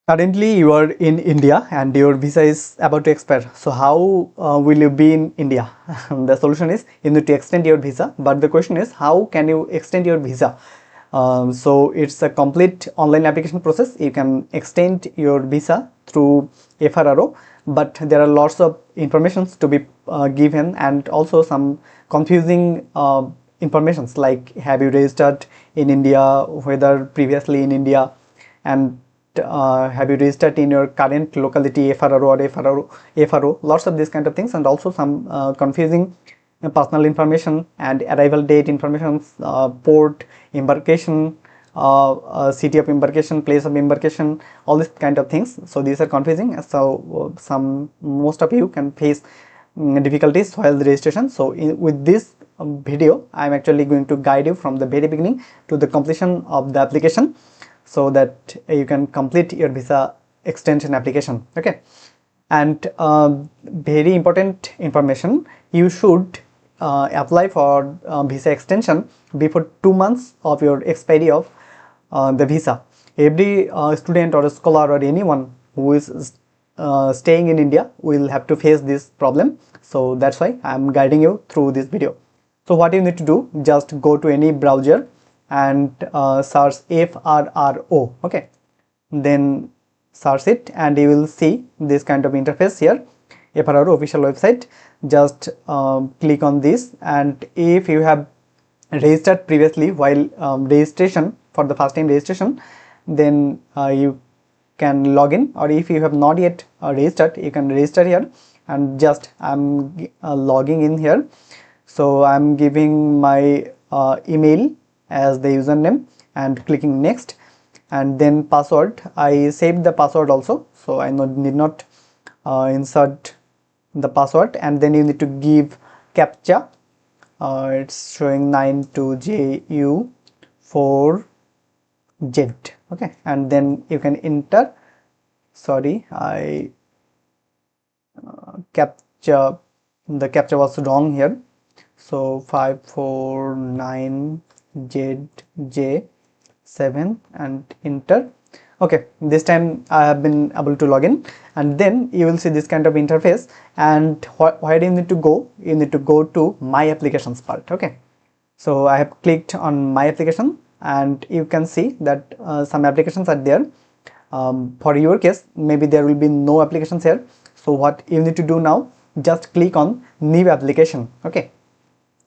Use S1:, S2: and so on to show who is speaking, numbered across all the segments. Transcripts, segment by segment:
S1: Currently, you are in India and your visa is about to expire. So, how will you be in India? The solution is you need to extend your visa. But the question is, how can you extend your visa? So, it's a complete online application process. You can extend your visa through FRRO, but there are lots of informations to be given and also some confusing informations like have you registered in India, whether previously in India, and have you registered in your current locality FRRO or FRO, lots of these kind of things, and also some confusing personal information and arrival date information, port, embarkation, city of embarkation, place of embarkation, all these kind of things. So these are confusing. So most of you can face difficulties while the registration. So with this video, I am actually going to guide you from the very beginning to the completion of the application, so that you can complete your visa extension application. Okay, and very important information, you should apply for visa extension before 2 months of your expiry of the visa. Every student or a scholar or anyone who is staying in India will have to face this problem. So that's why I am guiding you through this video. So what you need to do, just go to any browser and search FRRO. Okay, then search it and you will see this kind of interface here, FRRO official website. Just click on this, and if you have registered previously while registration for the first time registration, then you can log in, or if you have not yet registered, you can register here. And just I'm logging in here, so I'm giving my email as the username and clicking next, and then password, I saved the password also, so I need not insert the password. And then you need to give captcha. It's showing 92JU4Z. Okay, and then you can enter. Sorry, I captcha, the captcha was wrong here, so 549JJ7 and enter. Okay, this time I have been able to log in, and then you will see this kind of interface. And where do you need to go? You need to go to my applications part. Okay, so I have clicked on my application, and you can see that some applications are there. For your case, maybe there will be no applications here. So what you need to do now, just click on new application. Okay,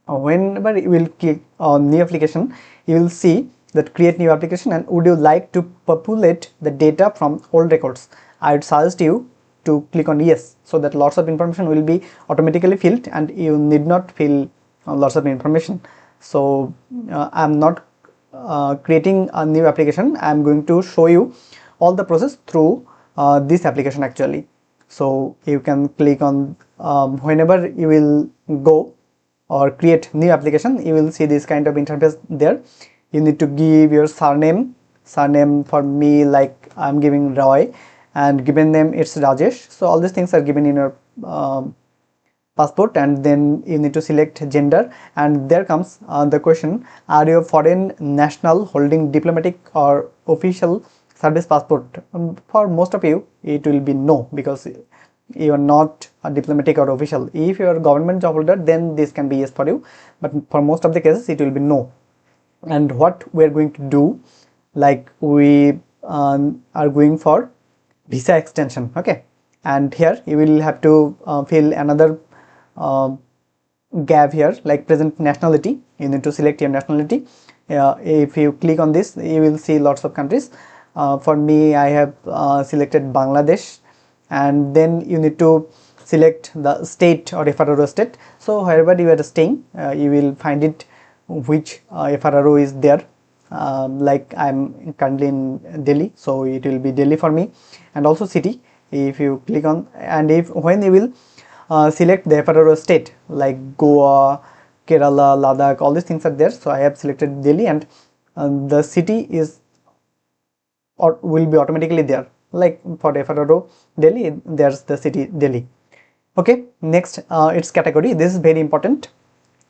S1: whenever you will click on new application, you will see that create new application, and would you like to populate the data from old records? I would suggest you to click on yes, so that lots of information will be automatically filled and you need not fill lots of information. So I'm not creating a new application. I'm going to show you all the process through this application actually. So you can click on whenever you will go or create new application, you will see this kind of interface there. You need to give your surname. For me, like I'm giving Roy, and given name it's Rajesh. So all these things are given in your passport. And then you need to select gender, and there comes the question, are you a foreign national holding diplomatic or official service passport? For most of you it will be no, because you are not a diplomatic or official. If you are a government job holder, then this can be yes for you, but for most of the cases it will be no. And what we are going to do, like we are going for visa extension. Okay, and here you will have to fill another gap here, like present nationality. You need to select your nationality. If you click on this, you will see lots of countries. For me, I have selected Bangladesh. And then you need to select the state or FRRO state. So wherever you are staying, you will find it which FRRO is there. Like I'm currently in Delhi, so it will be Delhi for me. And also city, if you click on, and if when you will select the FRRO state like Goa, Kerala, Ladakh, all these things are there. So I have selected Delhi, and the city is or will be automatically there. Like for FRRO Delhi, there's the city Delhi. Okay, next its category. This is very important.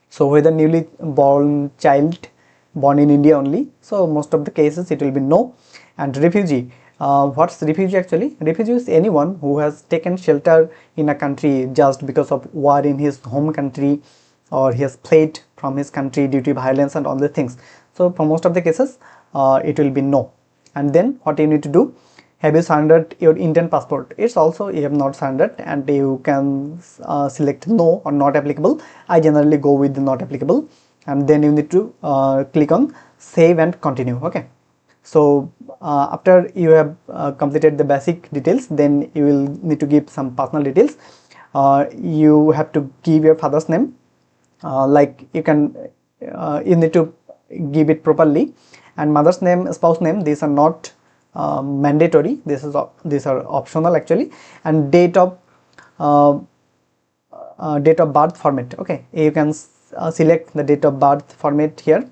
S1: So whether newly born child born in India only, so most of the cases it will be no. And refugee, What's refugee actually? Refugee is anyone who has taken shelter in a country just because of war in his home country, or he has fled from his country due to violence and all the things. So for most of the cases, it will be no. And then what you need to do, have you surrendered your Indian passport? It's also you have not surrendered, and you can select no or not applicable. I generally go with the not applicable, and then you need to click on save and continue. Okay. So after you have completed the basic details, then you will need to give some personal details. You have to give your father's name, like you need to give it properly, and mother's name, spouse name, these are not mandatory, these are optional actually. And uh, date of birth format. Okay, you can select the date of birth format here,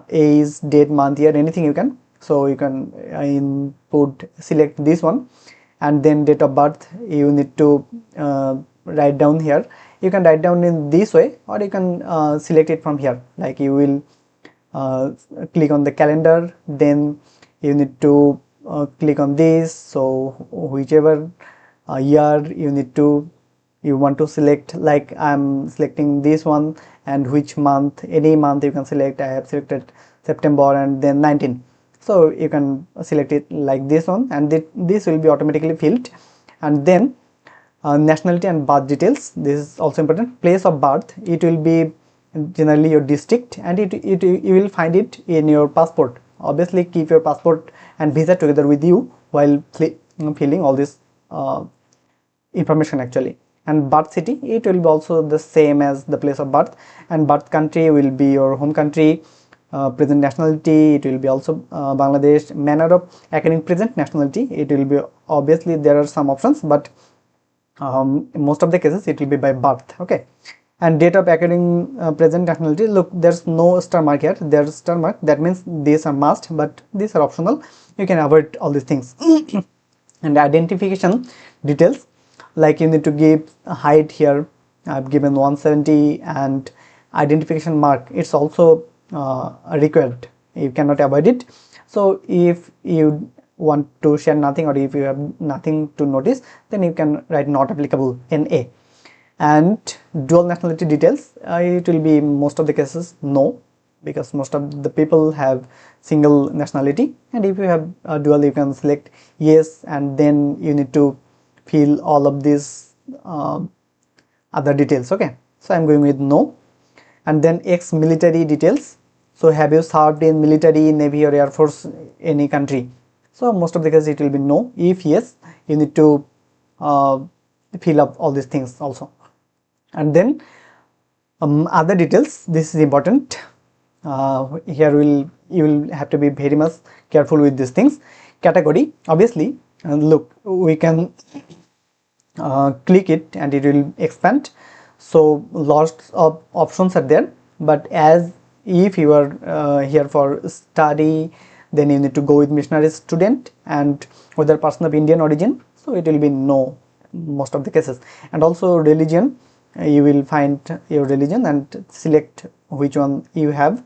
S1: age, date, month, year, anything you can. So you can input, select this one, and then date of birth you need to write down here. You can write down in this way, or you can select it from here, like you will click on the calendar, then you need to click on this. So whichever year you want to select, like I'm selecting this one, and which month, any month you can select. I have selected September and then 19. So you can select it like this one, and this will be automatically filled. And then nationality and birth details, this is also important. Place of birth, it will be generally your district, and you will find it in your passport. Obviously keep your passport and visa together with you while filling all this information actually. And birth city, it will be also the same as the place of birth. And birth country will be your home country. Present nationality, it will be also Bangladesh. Manner of acquiring present nationality, it will be, obviously there are some options, but in most of the cases it will be by birth. Okay. And date of acquiring present nationality, look, there's no star mark here, there's star mark, that means these are must, but these are optional. You can avoid all these things. And identification details, like you need to give height here, I've given 170, and identification mark, it's also required, you cannot avoid it. So if you want to share nothing, or if you have nothing to notice, then you can write not applicable, NA. And dual nationality details, it will be most of the cases no, because most of the people have single nationality. And if you have dual, you can select yes, and then you need to fill all of these other details. Okay, so I'm going with no. And then ex military details, so have you served in military, navy, or air force, any country? So most of the cases it will be no. If yes, you need to fill up all these things also. And then other details, this is important. Here you will have to be very much careful with these things. Category, obviously, look, we can click it and it will expand. So lots of options are there, but as if you are here for study, then you need to go with missionary student, and whether person of Indian origin, so it will be no most of the cases. And also religion, you will find your religion and select which one you have,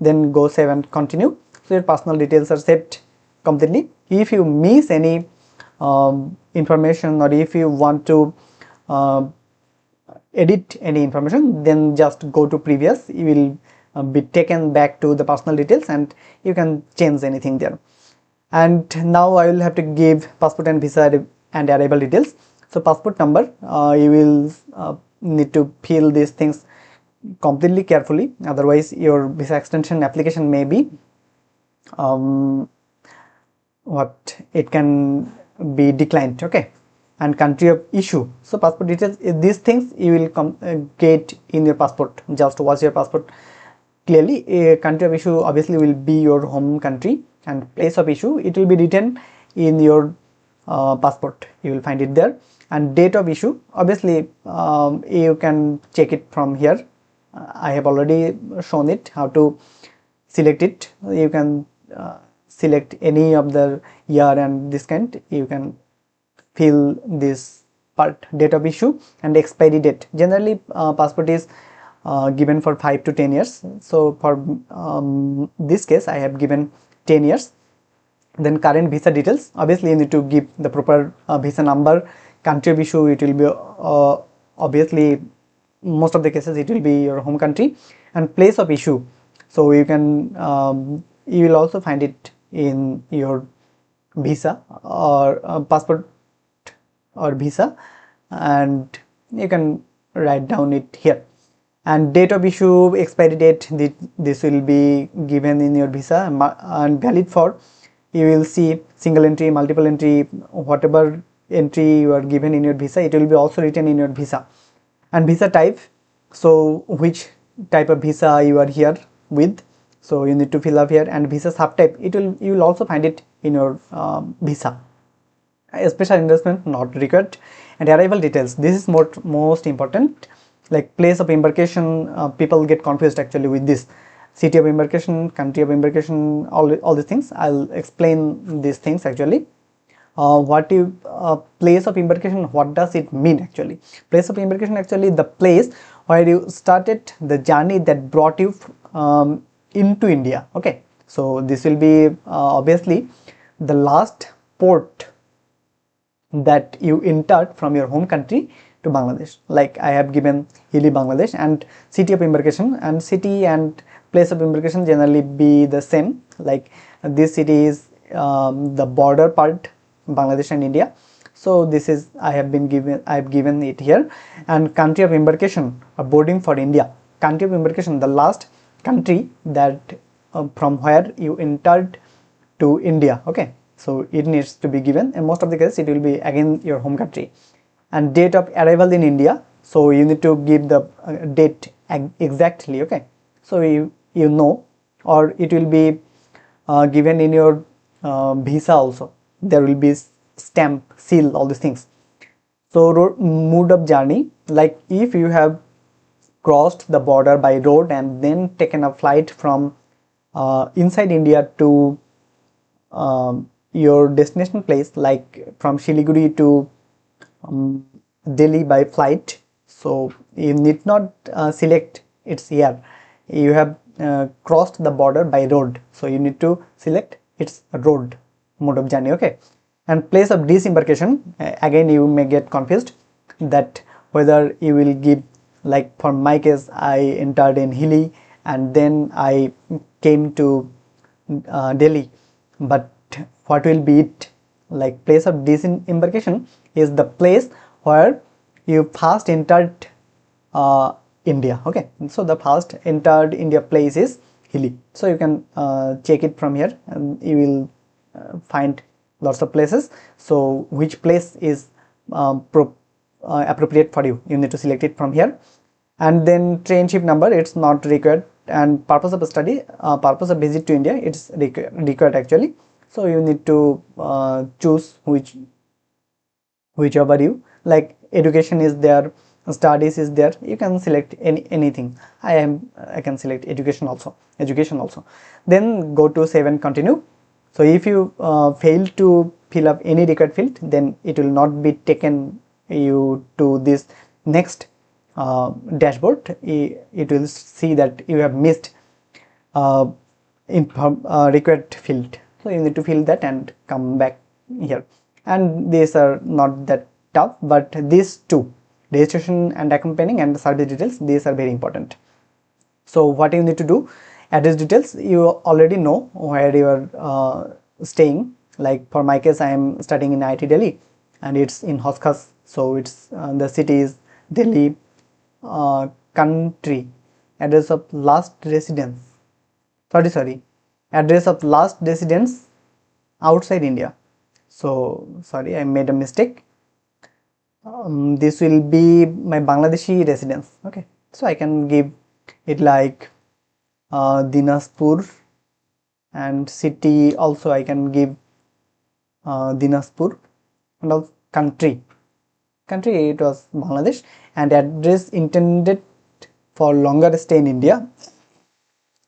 S1: then go save and continue. So your personal details are saved completely. If you miss any information, or if you want to edit any information, then just go to previous, you will be taken back to the personal details, and you can change anything there. And now I will have to give passport and visa and arrival details. So passport number, you will need to fill these things completely carefully, otherwise your visa extension application may be it can be declined. Okay. And country of issue, so passport details, these things you will get in your passport. Just watch your passport clearly. A country of issue obviously will be your home country, and place of issue, it will be written in your passport, you will find it there. And date of issue, obviously you can check it from here. I have already shown it how to select it. You can select any of the year and this kind, you can fill this part. Date of issue and expiry date, generally passport is given for 5 to 10 years. So for this case I have given 10 years. Then current visa details, obviously you need to give the proper visa number. Country of issue, it will be obviously most of the cases it will be your home country. And place of issue, so you can you will also find it in your visa or passport or visa, and you can write down it here. And date of issue, expiry date, this will be given in your visa, and valid for, you will see single entry, multiple entry, whatever entry you are given in your visa, it will be also written in your visa. And visa type, so which type of visa you are here with, so you need to fill up here. And visa subtype, you will also find it in your visa. A special endorsement not required. And arrival details, this is most important, like place of embarkation. People get confused actually with this: city of embarkation, country of embarkation, all these things. I'll explain these things actually. Place of embarkation, what does it mean actually? Place of embarkation, actually the place where you started the journey that brought you into India. Okay, so this will be obviously the last port that you entered from your home country to Bangladesh. Like I have given Hilli, Bangladesh. And city of embarkation, and city and place of embarkation generally be the same. Like this city is the border part, Bangladesh and India. So this is, I have given it here. And country of embarkation or boarding for India. Country of embarkation, the last country that from where you entered to India. Okay, so it needs to be given. In most of the cases it will be again your home country. And date of arrival in India, so you need to give the date exactly. Okay, so you know, or it will be given in your visa also. There will be stamp, seal, all these things. So mode of journey, like if you have crossed the border by road and then taken a flight from inside India to your destination place, like from Siliguri to Delhi by flight, so you need not select its year. You have crossed the border by road, so you need to select its road mode of journey. Okay, and place of disembarkation, again you may get confused that whether you will give, like for my case I entered in Hilli and then I came to Delhi, but what will be it? Like place of disembarkation is the place where you first entered India. Okay, so the first entered India place is Hilli. So you can check it from here and you will find lots of places. So which place is appropriate for you, you need to select it from here. And then train ship number, it's not required. And purpose of study, purpose of visit to India, it's required actually. So you need to choose whichever you like. Education is there, studies is there, you can select anything. I can select education also. Then go to save and continue. So if you fail to fill up any required field, then it will not be taken you to this next dashboard. It will see that you have missed required field, so you need to fill that and come back here. And these are not that tough, but these two, registration and accompanying and service details, these are very important. So what you need to do, address details, you already know where you are staying. Like for my case, I am studying in IIT Delhi and it's in Hoskas, so it's the city is Delhi. Country, address of last residence, sorry, address of last residence outside India. So sorry, I made a mistake. This will be my Bangladeshi residence. Okay, so I can give it like Dinaspur, and city also I can give Dinaspur. And also country it was Bangladesh. And address intended for longer stay in India,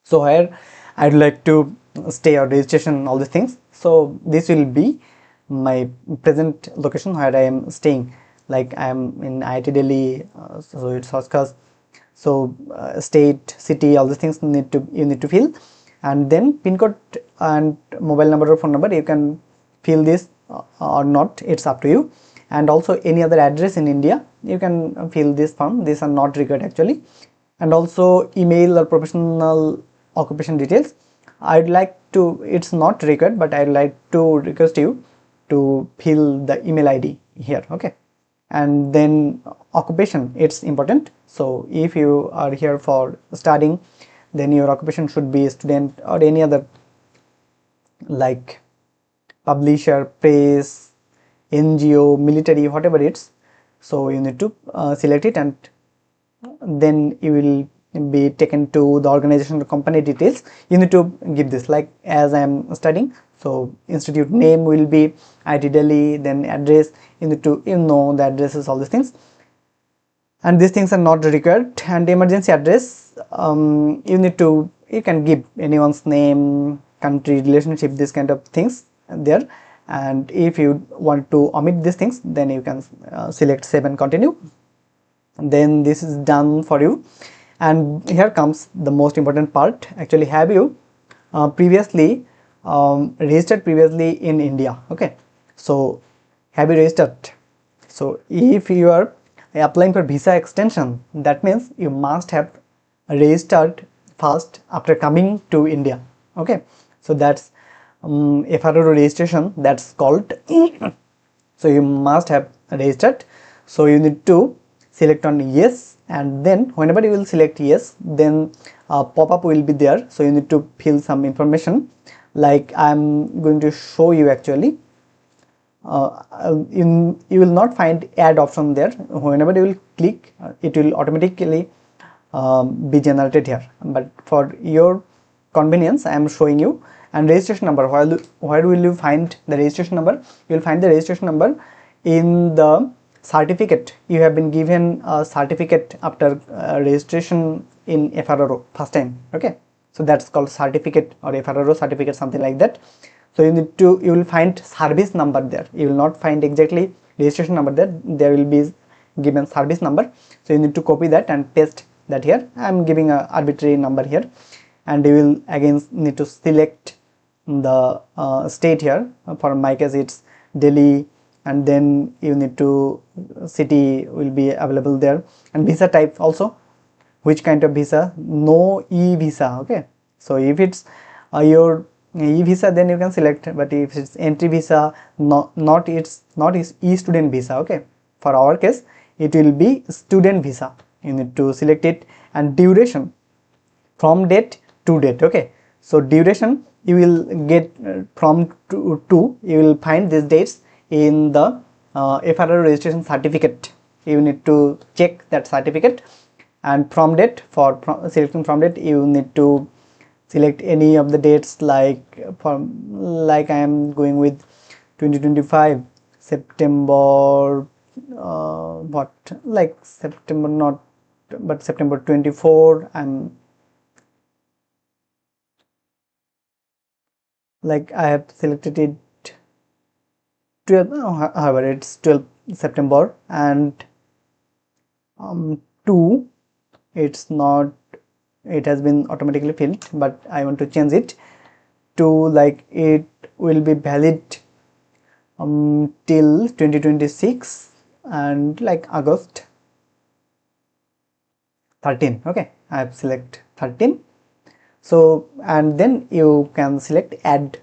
S1: so here I'd like to stay or registration, all these things. So this will be my present location where I am staying. Like I am in IIT Delhi, so it's Hoskas. So state, city, all these things you need to fill. And then pin code, and mobile number or phone number, you can fill this or not, it's up to you. And also any other address in India, you can fill this form. These are not required actually. And also email or professional occupation details, I'd like to, it's not required, but I'd like to request you to fill the email ID here. Okay. And then occupation, it's important. So if you are here for studying, then your occupation should be student or any other like publisher, press, NGO, military, whatever it's. So you need to select it, and then you will be taken to the organization or company details. You need to give this, like as I am studying, so institute name will be IT Delhi, then address, you need to the addresses, all these things, and these things are not required. And emergency address, you can give anyone's name, country, relationship, this kind of things there. And if you want to omit these things, then you can select save and continue. Then this is done for you. And here comes the most important part. Actually, have you previously registered previously in India? Okay, so have you registered? So if you are applying for visa extension, that means you must have registered first after coming to India. Okay, so that's FRRO registration, that's called. So you must have registered. So you need to select on yes, and then whenever you will select yes, then a pop-up will be there. So you need to fill some information, like I'm going to show you actually. You will not find add option there. Whenever you will click, it will automatically be generated here, but for your convenience I am showing you. And registration number, where will you find the registration number? You will find the registration number in the certificate. You have been given a certificate after registration in FRRO first time. Okay, so that's called certificate or FRRO certificate, something like that. So you will find service number there. You will not find exactly registration number there. There will be given service number. So you need to copy that and paste that here. I am giving a arbitrary number here, and you will again need to select the state here. For my case it's Delhi, and then you need to city will be available there, and visa type also, which kind of visa, no e-visa. Okay, so if it's your e-visa, then you can select, but if it's entry visa, not e-student visa. Okay, for our case it will be student visa. You need to select it. And duration, from date to date. Okay, so duration you will get from to you will find these dates in the FRRO registration certificate. You need to check that certificate. And from date, for selecting from date, you need to select any of the dates, like I am going with 2025 September, like September, not but September 24. I'm like I have selected it 12, however it's 12 September, and 2, it's not, it has been automatically filled, but I want to change it to, like, it will be valid till 2026, and like August 13. Okay, I have select 13. So, and then you can select add.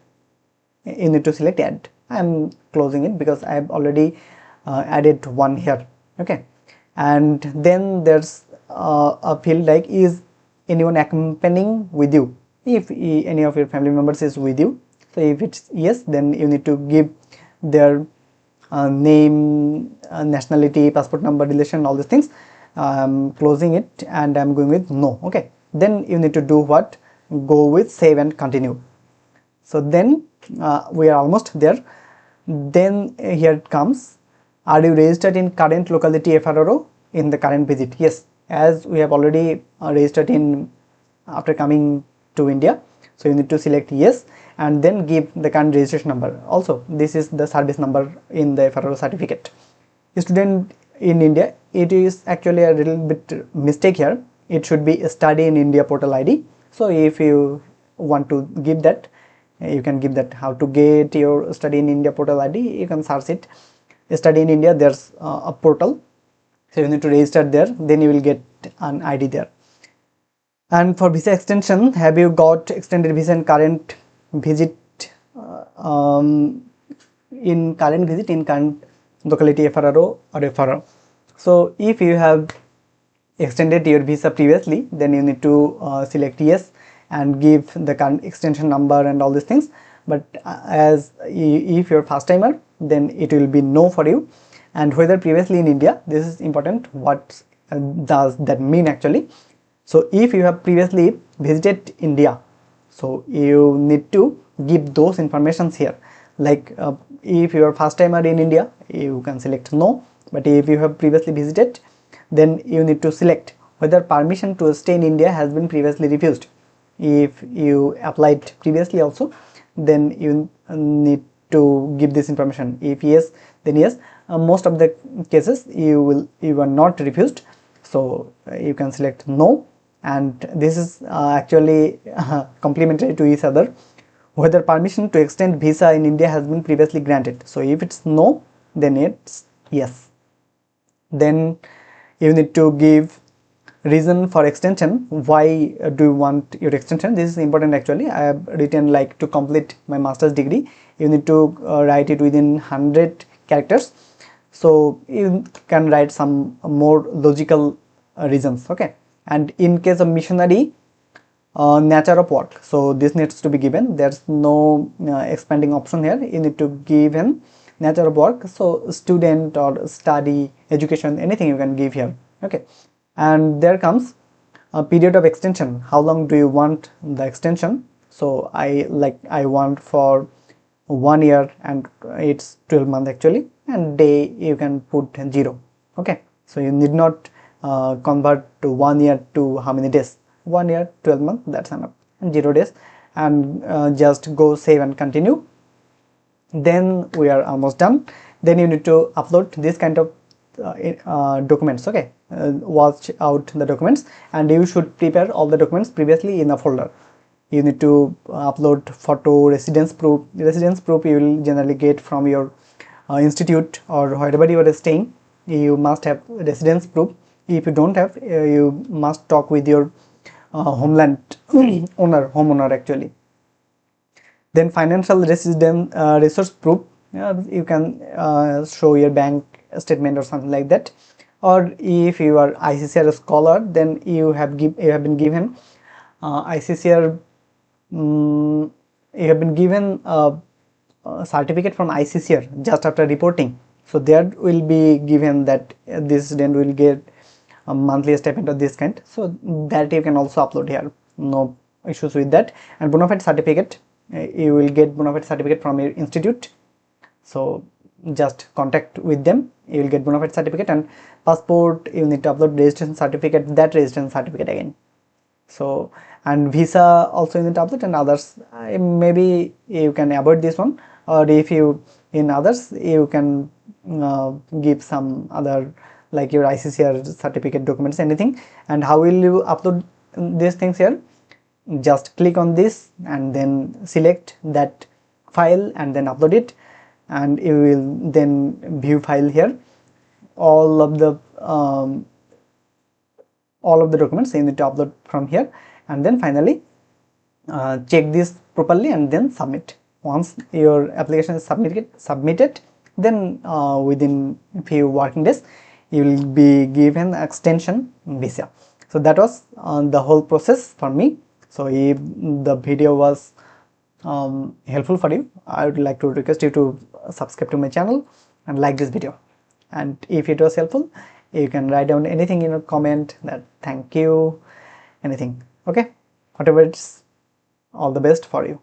S1: You need to select add. I am closing it because I have already added one here. Okay, and then there's a field like, is anyone accompanying with you? If any of your family members is with you, so if it's yes, then you need to give their name, nationality, passport number, relation, all these things. I'm closing it and I'm going with no. Okay, then you need to do what? Go with save and continue. So then we are almost there. Then here it comes, are you registered in current locality FRRO in the current visit? Yes, as we have already registered in after coming to India, so you need to select yes, and then give the current registration number. Also, this is the service number in the FRRO certificate. Student in India, it is actually a little bit mistake here. It should be study in India portal ID. So if you want to give that, You can give that how to get your study in India portal ID. You can search it, study in India. There's a portal, so you need to register there, then you will get an ID there. And for visa extension, have you got extended visa in current visit, in current locality FRRO or FRRO? So if you have extended your visa previously, then you need to select yes and give the current extension number and all these things. But if you're first timer, then it will be no for you. And whether previously in India, this is important. What does that mean actually? So if you have previously visited India, so you need to give those informations here. Like if you are first timer in India, you can select no. But if you have previously visited, then you need to select whether permission to stay in India has been previously refused. If you applied previously also, then you need to give this information. If yes, then yes. Most of the cases you are not refused, so you can select no. And this is actually complementary to each other. Whether permission to extend visa in India has been previously granted. So if it's no, then it's yes. Then you need to give reason for extension. Why do you want your extension? This is important actually. I have written like to complete my master's degree. You need to write it within 100 characters. So you can write some more logical reasons. Okay. And in case of missionary, nature of work, so this needs to be given. There's no expanding option here. You need to give in nature of work, so student or study, education, anything you can give here. Okay. And there comes a period of extension. How long do you want the extension? So I want for 1 year, and it's 12 months actually, and day you can put 0. Okay, so you need not convert to 1 year to how many days. 1 year, 12 months, that's enough, and 0 days. And just go save and continue. Then we are almost done. Then you need to upload this kind of documents. Okay, watch out the documents, and you should prepare all the documents previously in a folder. You need to upload photo, residence proof. Residence proof you will generally get from your institute or wherever you are staying. You must have residence proof. If you don't have, you must talk with your homeland homeowner actually. Then financial resource proof. You can show your bank statement or something like that. Or if you are ICCR scholar, then you have been given ICCR. You have been given a certificate from ICCR just after reporting. So there will be given that this student will get a monthly stipend of this kind. So that you can also upload here. No issues with that. And bona fide certificate. You will get bona fide certificate from your institute. So just contact with them. You will get bona fide certificate. And passport, you need to upload registration certificate. That registration certificate again. So, and visa also you need to upload, and others maybe you can avoid this one, or if you in others you can give some other like your ICCR certificate documents, anything. And how will you upload these things here? Just click on this and then select that file and then upload it, and you will then view file here. All of the documents you need to upload from here, and then finally check this properly and then submit. Once your application is submitted, then within few working days you will be given extension visa. So that was the whole process for me. So if the video was helpful for you, I would like to request you to subscribe to my channel and like this video. And if it was helpful, you can write down anything in a comment, that thank you, anything. Okay, whatever, it's all the best for you.